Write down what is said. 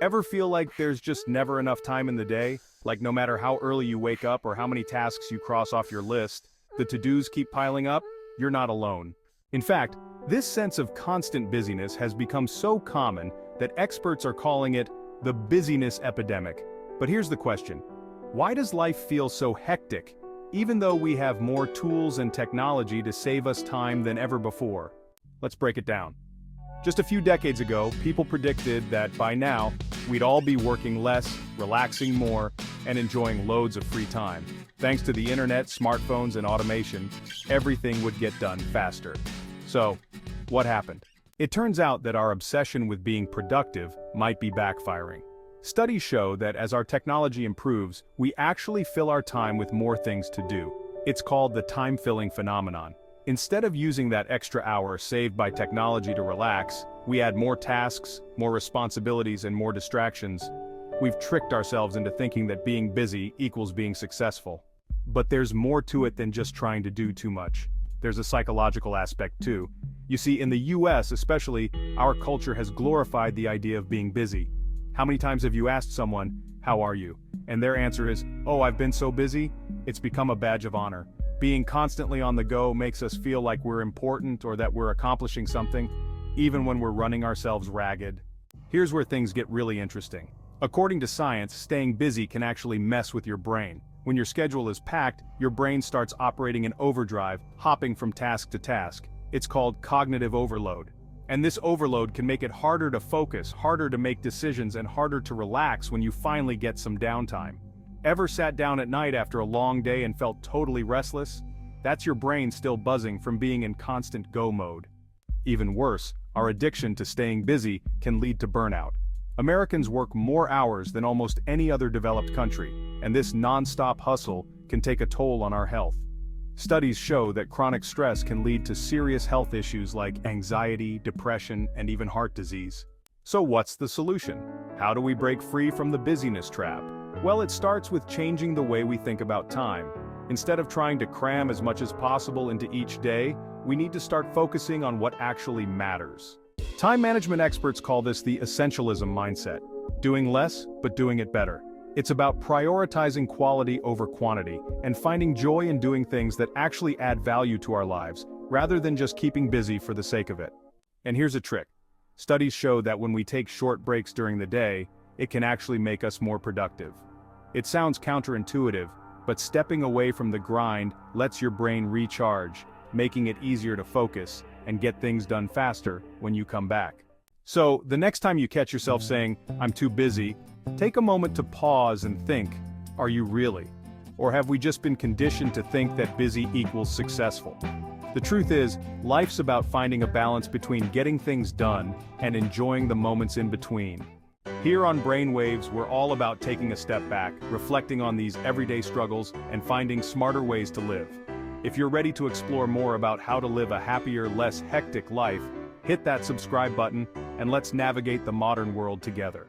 Ever feel like there's just never enough time in the day? Like no matter how early you wake up or how many tasks you cross off your list, the to-dos keep piling up? You're not alone. In fact, this sense of constant busyness has become so common that experts are calling it the busyness epidemic. But here's the question: why does life feel so hectic, even though we have more tools and technology to save us time than ever before? Let's break it down. Just a few decades ago, people predicted that by now, we'd all be working less, relaxing more, and enjoying loads of free time. Thanks to the internet, smartphones, and automation, everything would get done faster. So, what happened? It turns out that our obsession with being productive might be backfiring. Studies show that as our technology improves, we actually fill our time with more things to do. It's called the time-filling phenomenon. Instead of using that extra hour saved by technology to relax, we add more tasks, more responsibilities, and more distractions. We've tricked ourselves into thinking that being busy equals being successful. But there's more to it than just trying to do too much. There's a psychological aspect too. You see, in the US especially, our culture has glorified the idea of being busy. How many times have you asked someone, "How are you?" And their answer is, "Oh, I've been so busy." It's become a badge of honor. Being constantly on the go makes us feel like we're important or that we're accomplishing something, even when we're running ourselves ragged. Here's where things get really interesting. According to science, staying busy can actually mess with your brain. When your schedule is packed, your brain starts operating in overdrive, hopping from task to task. It's called cognitive overload. And this overload can make it harder to focus, harder to make decisions, and harder to relax when you finally get some downtime. Ever sat down at night after a long day and felt totally restless? That's your brain still buzzing from being in constant go mode. Even worse, our addiction to staying busy can lead to burnout. Americans work more hours than almost any other developed country, and this non-stop hustle can take a toll on our health. Studies show that chronic stress can lead to serious health issues like anxiety, depression, and even heart disease. So what's the solution? How do we break free from the busyness trap? Well, it starts with changing the way we think about time. Instead of trying to cram as much as possible into each day, we need to start focusing on what actually matters. Time management experts call this the essentialism mindset. Doing less, but doing it better. It's about prioritizing quality over quantity and finding joy in doing things that actually add value to our lives, rather than just keeping busy for the sake of it. And here's a trick. Studies show that when we take short breaks during the day, it can actually make us more productive. It sounds counterintuitive, but stepping away from the grind lets your brain recharge, making it easier to focus and get things done faster when you come back. So, the next time you catch yourself saying, "I'm too busy," take a moment to pause and think, are you really? Or have we just been conditioned to think that busy equals successful? The truth is, life's about finding a balance between getting things done and enjoying the moments in between. Here on Brainwaves, we're all about taking a step back, reflecting on these everyday struggles, and finding smarter ways to live. If you're ready to explore more about how to live a happier, less hectic life, hit that subscribe button, and let's navigate the modern world together.